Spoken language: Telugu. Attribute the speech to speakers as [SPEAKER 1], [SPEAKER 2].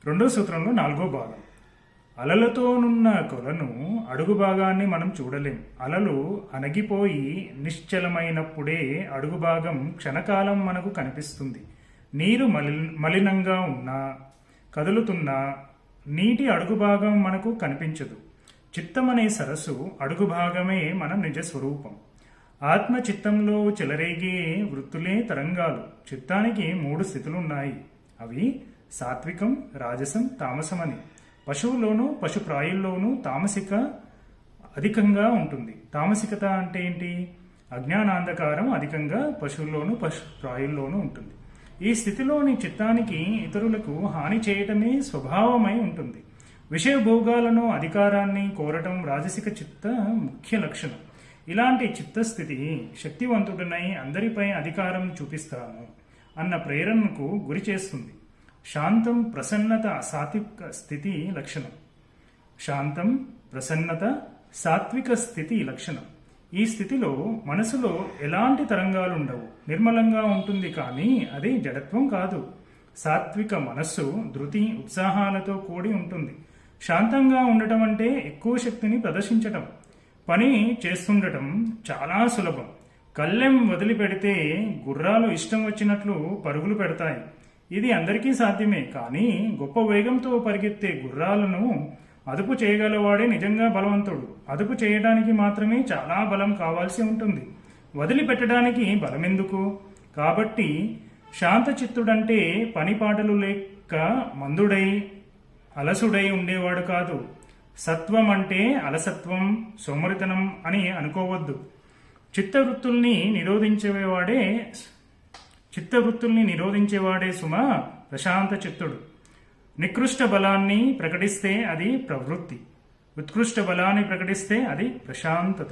[SPEAKER 1] రెండో సూత్రంలో నాలుగో భాగం. అలలతోనున్న కొలను అడుగు భాగాన్ని మనం చూడలేం. అలలు అణగిపోయి నిశ్చలమైనప్పుడే అడుగు భాగం క్షణకాలం మనకు కనిపిస్తుంది. నీరు మలినంగా ఉన్నా, కదులుతున్నా నీటి అడుగు భాగం మనకు కనిపించదు. చిత్తమనే సరస్సు అడుగు భాగమే మన నిజ స్వరూపం. ఆత్మ చిత్తంలో చెలరేగే వృత్తులే తరంగాలు. చిత్తానికి 3 స్థితులున్నాయి. అవి సాత్వికం, రాజసం, తామసమని. పశువులోనూ పశుప్రాయుల్లోనూ తామసిక అధికంగా ఉంటుంది. తామసికత అంటే ఏంటి? అజ్ఞానాంధకారం అధికంగా పశువుల్లోనూ పశుప్రాయుల్లోనూ ఉంటుంది. ఈ స్థితిలోని చిత్తానికి ఇతరులకు హాని చేయటమే స్వభావమై ఉంటుంది. విషయ భోగాలను, అధికారాన్ని కోరటం రాజసిక చిత్త ముఖ్య లక్షణం. ఇలాంటి చిత్తస్థితి శక్తివంతుడనై అందరిపై అధికారం చూపిస్తాను అన్న ప్రేరణకు గురి చేస్తుంది. శాంతం, ప్రసన్నత సాత్విక స్థితి లక్షణం. శాంతం, ప్రసన్నత సాత్విక స్థితి లక్షణం. ఈ స్థితిలో మనసులో ఎలాంటి తరంగాలుండవు. నిర్మలంగా ఉంటుంది, కానీ అది జడత్వం కాదు. సాత్విక మనస్సు ధృతి, ఉత్సాహాలతో కూడి ఉంటుంది. శాంతంగా ఉండటం అంటే ఎక్కువ శక్తిని ప్రదర్శించటం. పని చేస్తుండటం చాలా సులభం. కళ్ళెం వదిలిపెడితే గుర్రాలు ఇష్టం వచ్చినట్లు పరుగులు పెడతాయి. ఇది అందరికీ సాధ్యమే. కానీ గొప్ప వేగంతో పరిగెత్తే గుర్రాలను అదుపు చేయగలవాడే నిజంగా బలవంతుడు. అదుపు చేయడానికి మాత్రమే చాలా బలం కావాల్సి ఉంటుంది. వదిలిపెట్టడానికి బలమెందుకు? కాబట్టి శాంతచిత్తుడంటే పనిపాటలు లేక మందుడై అలసుడై ఉండేవాడు కాదు. సత్వం అంటే అలసత్వం, సోమరితనం అని అనుకోవద్దు. చిత్తవృత్తుల్ని నిరోధించేవాడే సుమ ప్రశాంత చిత్తుడు. నికృష్ట బలాన్ని ప్రకటిస్తే అది ప్రవృత్తి, ఉత్కృష్ట బలాన్ని ప్రకటిస్తే అది ప్రశాంతత.